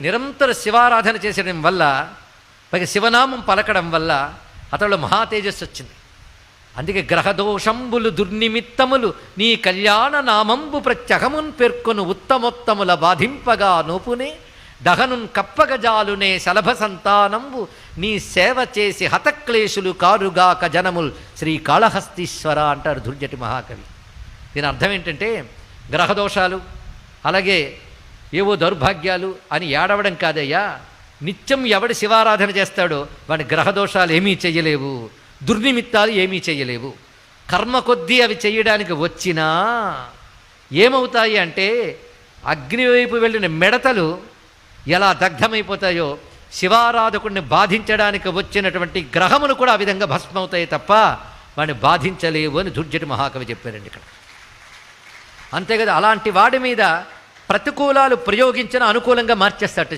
నిరంతర శివారాధన చేసడం వల్ల పైగా శివనామం పలకడం వల్ల అతడు మహా తేజస్సు వచ్చింది. అందుకే గ్రహదోషంబులు దుర్నిమిత్తములు నీ కళ్యాణ నామంబు ప్రత్యహమున్ పేర్కొను ఉత్తమోత్తముల బాధింపగా నోపునే దహనున్ కప్పగజాలునే శలభ సంతానంబు నీ సేవ చేసి హతక్లేశులు కారుగాక జనముల్ శ్రీకాళహస్తీశ్వర అంటారు దుర్జటి మహాకవి. దీని అర్థం ఏంటంటే గ్రహదోషాలు అలాగే ఏవో దౌర్భాగ్యాలు అని ఏడవడం కాదయ్యా, నిత్యం ఎవడు శివారాధన చేస్తాడో వాడి గ్రహదోషాలు ఏమీ చెయ్యలేవు, దుర్నిమిత్తాలు ఏమీ చెయ్యలేవు. కర్మ కొద్దీ అవి చెయ్యడానికి వచ్చినా ఏమవుతాయి అంటే అగ్ని వైపు వెళ్ళిన మిడతలు ఎలా దగ్ధమైపోతాయో శివారాధకుడిని బాధించడానికి వచ్చినటువంటి గ్రహములు కూడా ఆ విధంగా భస్మవుతాయి తప్ప వాడిని బాధించలేవు అని దుర్జటి మహాకవి చెప్పారండి ఇక్కడ. అంతే కదా, అలాంటి వాడి మీద ప్రతికూలాలు ప్రయోగించిన అనుకూలంగా మార్చేస్తాడు.